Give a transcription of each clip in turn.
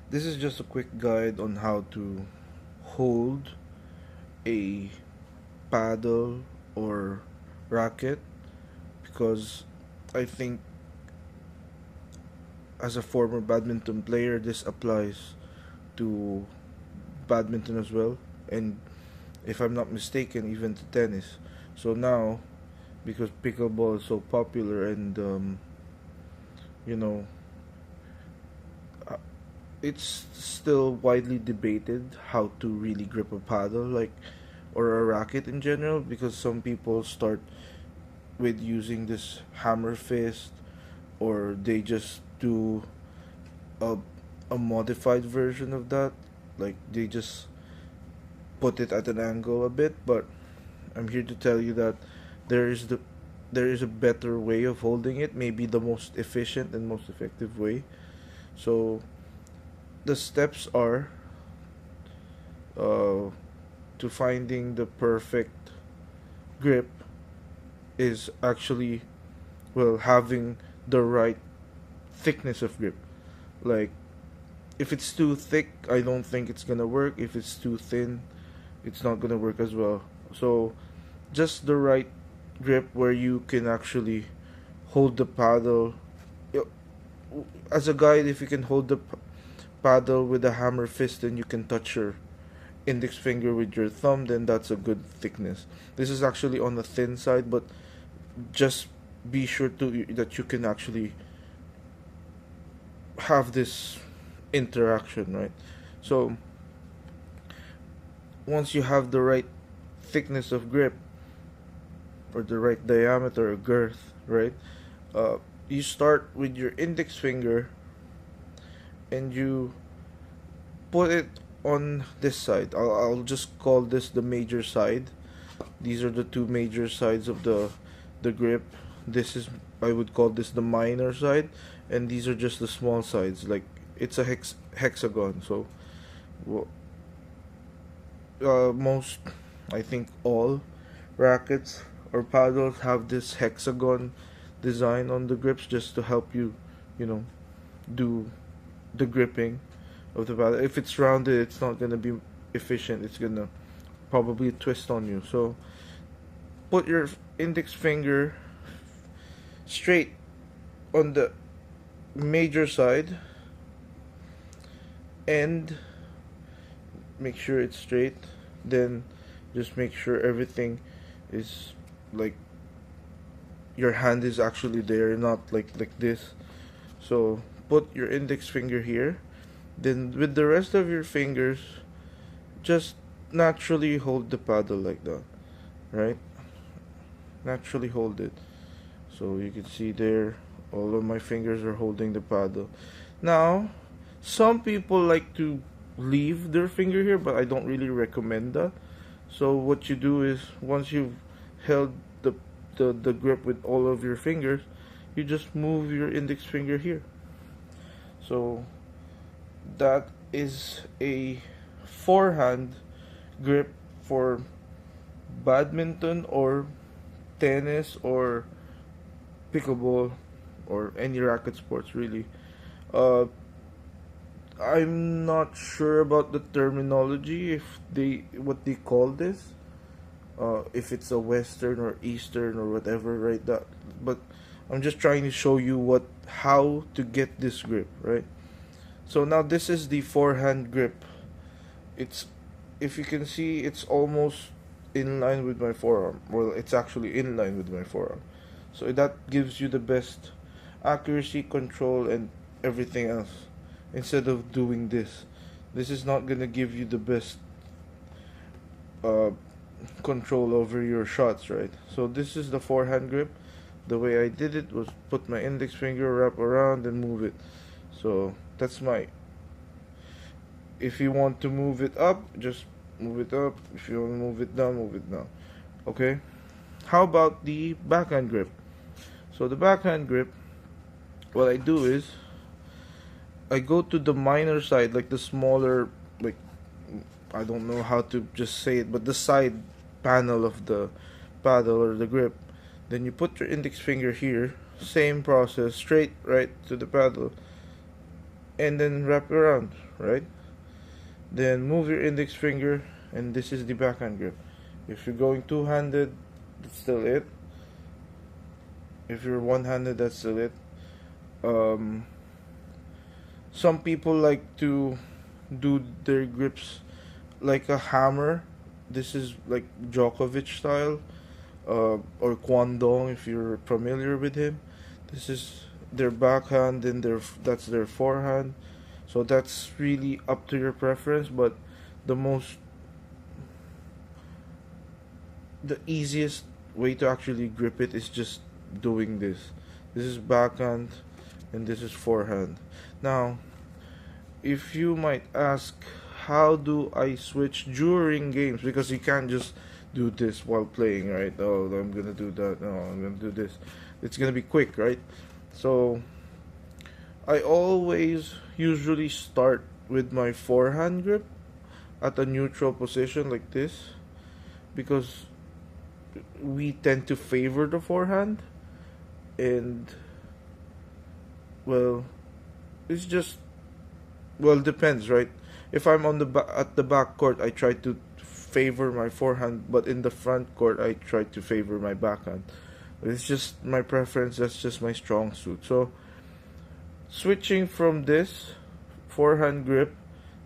This is just a quick guide on how to hold a paddle or racket, because I think as a former badminton player this applies to badminton as well, and if I'm not mistaken, even to tennis. So now, because pickleball is so popular and you know uh, it's still widely debated how to really grip a paddle, like, or a racket in general, because some people start with using this hammer fist, or they just do a, a modified version of that, like they just put it at an angle a bit. But I'm here to tell you that there is the there is a better way of holding it, maybe the most efficient and most effective way. So the steps are, uh, to finding the perfect grip is actually, well, having the right thickness of grip. Like, if it's too thick, I don't think it's gonna work. If it's too thin, it's not gonna work as well. So just the right grip where you can actually hold the paddle. As a guide, if you can hold the paddle with a hammer fist and you can touch your index finger with your thumb, then that's a good thickness. This is actually on the thin side, but just be sure to that you can actually have this interaction, right? So once you have the right thickness of grip, or the right diameter or girth, right? Uh, you start with your index finger and you put it on this side. I'll just call this the major side. These are the two major sides of the grip. This is, I would call this the minor side, and these are just the small sides. Like, it's a hexagon. So most, I think all rackets or paddles have this hexagon design on the grips, just to help you, you know, do the gripping of the paddle. If it's rounded, it's not gonna be efficient. It's gonna probably twist on you. So put your index finger straight on the major side and make sure it's straight. Then just make sure everything is, like, your hand is actually there, not like this. So put your index finger here, then with the rest of your fingers just naturally hold the paddle like that, right? Naturally hold it. So you can see there, all of my fingers are holding the paddle. Now, some people like to leave their finger here, but I don't really recommend that. So what you do is, once you've held the grip with all of your fingers, you just move your index finger here. So that is a forehand grip for badminton or tennis or pickleball or any racket sports, really. Uh, I'm not sure about the terminology, if they what they call this, if it's a Western or Eastern or whatever, right? That, but I'm just trying to show you how to get this grip, right? So now this is the forehand grip. It's, if you can see, it's almost in line with my forearm. Well, it's actually in line with my forearm. So that gives you the best accuracy, control, and everything else. Instead of doing this, this is not gonna give you the best uh, control over your shots, right? So this is the forehand grip. The way I did it was put my index finger, wrap around, and move it. So that's my. If you want to move it up, just move it up. If you want to move it down, move it down. Okay. How about the backhand grip? So the backhand grip, what I do is I go to the minor side, like the smaller, like, I don't know how to just say it, but the side panel of the paddle or the grip. Then you put your index finger here, same process, straight right to the paddle, and then wrap around, right? Then move your index finger, and this is the backhand grip. If you're going two-handed, that's still it. If you're one-handed, that's still it. Um, some people like to do their grips like a hammer. This is like Djokovic style, or Kwandong if you're familiar with him. This is their backhand, and that's their forehand. So that's really up to your preference, but the most the easiest way to actually grip it is just doing this. This is backhand, and this is forehand. Now, if you might ask, how do I switch during games? Because you can't just do this while playing, right? Oh, I'm gonna do that. No, I'm gonna do this. It's gonna be quick, right? So I always usually start with my forehand grip at a neutral position like this, because we tend to favor the forehand, and well, it's just, well, it depends, right? If I'm on at the back court, I try to favor my forehand, but in the front court, I try to favor my backhand. It's just my preference. That's just my strong suit. So switching from this forehand grip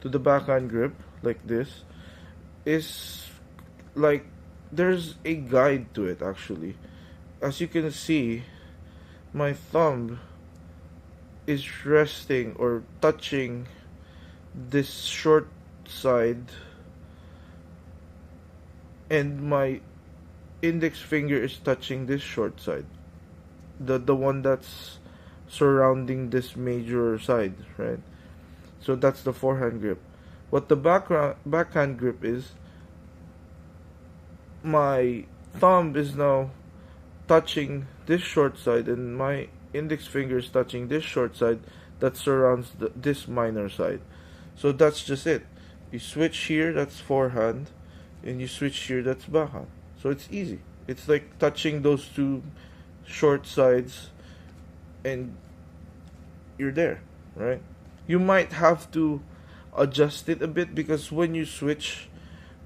to the backhand grip like this is like, there's a guide to it actually. As you can see, my thumb is resting or touching this short side, and my index finger is touching this short side, the one that's surrounding this major side, right? So that's the forehand grip. What the backhand grip is, my thumb is now touching this short side, and my index finger is touching this short side that surrounds this minor side. So that's just it. You switch here, that's forehand, and you switch here, that's backhand. So it's easy. It's like touching those two short sides, and you're there, right? You might have to adjust it a bit, because when you switch,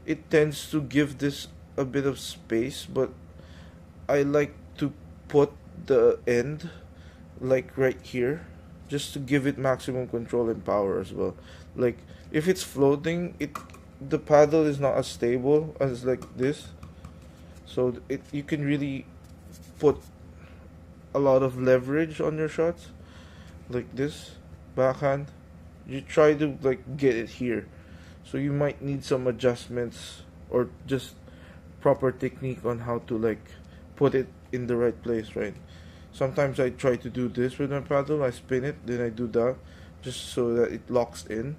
it tends to give this a bit of space, but I like to put the end like right here, just to give it maximum control and power as well. Like if it's floating, the paddle is not as stable as like this, so you can really put a lot of leverage on your shots like this. Backhand, you try to like get it here, so you might need some adjustments or just proper technique on how to like put it in the right place, right? Sometimes I try to do this with my paddle. I spin it, then I do that, just so that it locks in.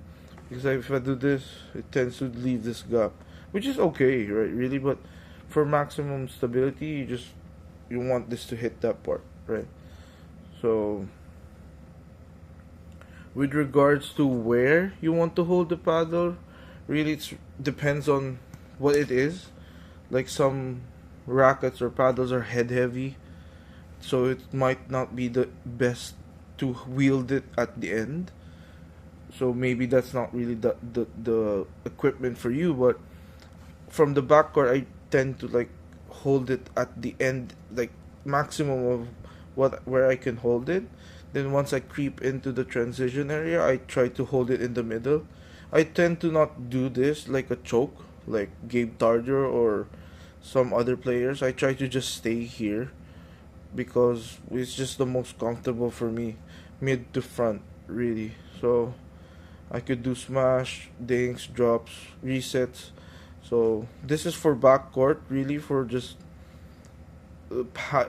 Because if I do this, it tends to leave this gap, which is okay, right? Really, but for maximum stability, you want this to hit that part, right? So, with regards to where you want to hold the paddle, really it depends on what it is. Like some rackets or paddles are head heavy, so it might not be the best to wield it at the end. So maybe that's not really the equipment for you. But from the backcourt, I tend to like hold it at the end, like maximum of where I can hold it. Then once I creep into the transition area, I try to hold it in the middle. I tend to not do this like a choke, like Gabe Tardier or some other players. I try to just stay here, because it's just the most comfortable for me, mid to front, really. So I could do smash, dinks, drops, resets. So this is for backcourt, really, for just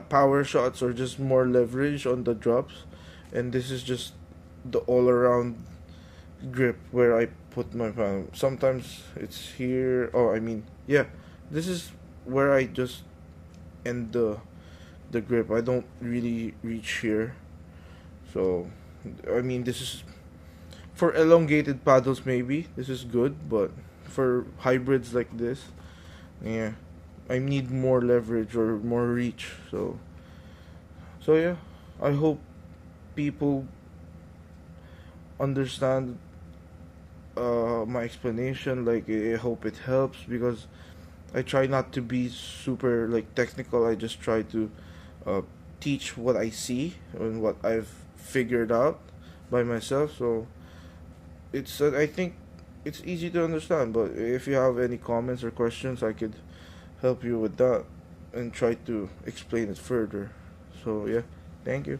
power shots or just more leverage on the drops. And this is just the all-around grip where I put my palm. Sometimes it's here. Oh, I mean, yeah, this is where I just end the grip. I don't really reach here. So, I mean, this is for elongated paddles. Maybe this is good, but for hybrids like this, yeah, I need more leverage or more reach. So yeah, I hope people understand my explanation. Like, I hope it helps, because I try not to be super like technical. I just try to uh, teach what I see and what I've figured out by myself. So it's I think it's easy to understand. But if you have any comments or questions, I could help you with that and try to explain it further. So yeah, thank you.